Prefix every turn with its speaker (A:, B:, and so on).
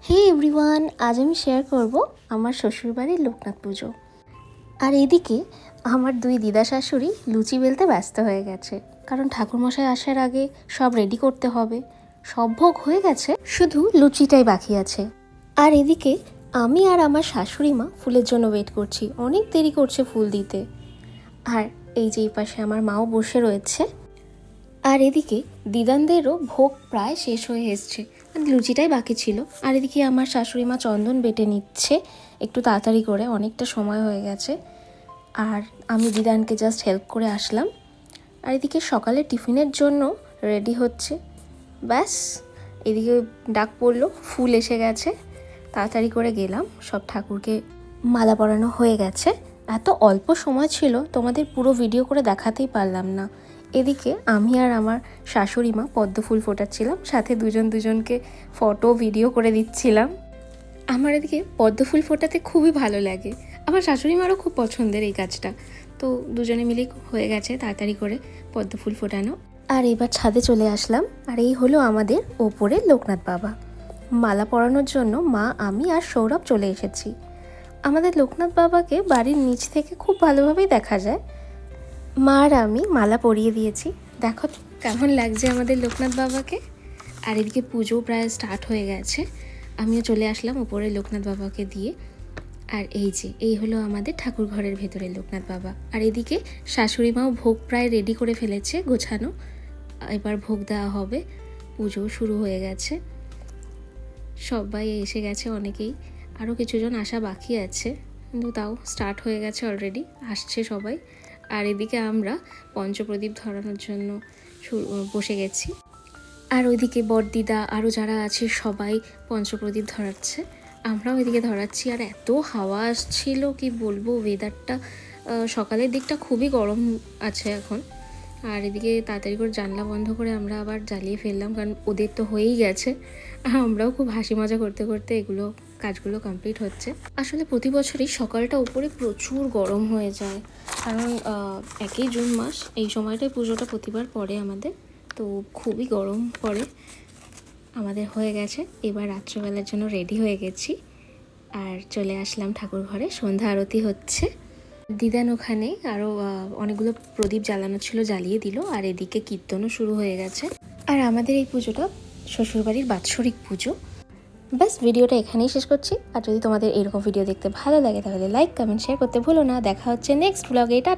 A: হে everyone, আজ আমি share করব আমার শ্বশুরবাড়ির লোকনাথ পুজো। আর এদিকে আমার দুই দিদা শাশুড়ি লুচি বেলতে ব্যস্ত হয়ে গেছে, কারণ ঠাকুরমশাই আসার আগে সব রেডি করতে হবে। সব ভোগ হয়ে গেছে, শুধু লুচিটাই বাকি আছে। আর এদিকে আমি আর আমার শাশুড়ি মা ফুলের জন্য ওয়েট করছি, অনেক দেরি করছে ফুল দিতে। আর এই যে এই পাশে আমার মাও বসে রয়েছে। আর এদিকে দিদানদেরও ভোগ প্রায় শেষ হয়ে এসছে, লুচিটাই বাকি ছিল। আর এদিকে আমার শাশুড়ি মা চন্দন বেটে নিচ্ছে একটু তাড়াতাড়ি করে, অনেকটা সময় হয়ে গেছে। আর আমি দিদানকে জাস্ট হেল্প করে আসলাম। আর এদিকে সকালে টিফিনের জন্য রেডি হচ্ছে। ব্যাস, এদিকে ডাক পড়লো, ফুল এসে গেছে, তাড়াতাড়ি করে গেলাম। সব ঠাকুরকে মালা পরানো হয়ে গেছে। এত অল্প সময় ছিল, তোমাদের পুরো ভিডিও করে দেখাতেই পারলাম না। এদিকে আমি আর আমার শাশুড়ি মা পদ্ম ফুল ফোটাচ্ছিলাম, সাথে দুজনকে ফটো ভিডিও করে দিচ্ছিলাম। আমার এদিকে পদ্ম ফুল ফোটাতে খুবই ভালো লাগে, আমার শাশুড়ি মারও খুব পছন্দের এই কাজটা। তো দুজনে মিলেই হয়ে গেছে তাড়াতাড়ি করে পদ্ম ফুল ফোটানো। আর এবার ছাদে চলে আসলাম। আর এই হলো আমাদের ওপরে লোকনাথ বাবা। মালা পরানোর জন্য মা, আমি আর সৌরভ চলে এসেছি। আমাদের লোকনাথ বাবাকে বাড়ির নিচ থেকে খুব ভালোভাবেই দেখা যায়। মা আর আমি মালা পরিয়ে দিয়েছি, দেখো কেমন লাগছে আমাদের লোকনাথ বাবাকে। আর এদিকে পুজো প্রায় স্টার্ট হয়ে গেছে, আমিও চলে আসলাম উপরে লোকনাথ বাবাকে দিয়ে। আর এই হলো আমাদের ঠাকুর ঘরের ভেতরে লোকনাথ বাবা। আর এদিকে শাশুড়ি মাও ভোগ প্রায় রেডি করে ফেলেছে, গোছানো। এবার ভোগ দেওয়া হবে, পুজো শুরু হয়ে গেছে, সবাই এসে গেছে, অনেকেই। আরও কিছুজন আসা বাকি আছে, কিন্তু তাও স্টার্ট হয়ে গেছে অলরেডি, আসছে সবাই। আর এদিকে আমরা পঞ্চপ্রদীপ ধরানোর জন্য বসে গেছি। আর ওইদিকে বড়দিদা আরও যারা আছে সবাই পঞ্চপ্রদীপ ধরাচ্ছে, আমরাও এদিকে ধরাচ্ছি। আর এত হাওয়া আসছিল কি বলবো, ওয়েদারটা সকালের দিকটা খুবই গরম আছে এখন। আর এদিকে তাড়াতাড়ি করে জানলা বন্ধ করে আমরা আবার জ্বালিয়ে ফেললাম, কারণ ওদের তো হয়েই গেছে। আমরাও খুব হাসি মজা করতে করতে এগুলো কাজগুলো কমপ্লিট হচ্ছে। আসলে প্রতি বছরই সকালটা উপরে প্রচুর গরম হয়ে যায়, কারণ 1 জুন মাস, এই সময়টায় পুজোটা প্রতিবার পড়ে আমাদের, তো খুবই গরম পড়ে। আমাদের হয়ে গেছে, এবার রাত্রেবেলার জন্য রেডি হয়ে গেছি। আর চলে আসলাম ঠাকুর ঘরে, সন্ধ্যা আরতি হচ্ছে। দিদান ওখানে আরও অনেকগুলো প্রদীপ জ্বালানো ছিল, জ্বালিয়ে দিল। আর এদিকে কীর্তনও শুরু হয়ে গেছে। আর আমাদের এই পুজোটা শ্বশুরবাড়ির বাৎসরিক পুজো। ব্যাস, ভিডিওটা এখানেই শেষ করছি। আর যদি তোমাদের এরকম ভিডিও দেখতে ভালো লাগে তাহলে লাইক, কমেন্ট, শেয়ার করতে ভুলো না। দেখা হচ্ছে নেক্সট ব্লগে। টাটা।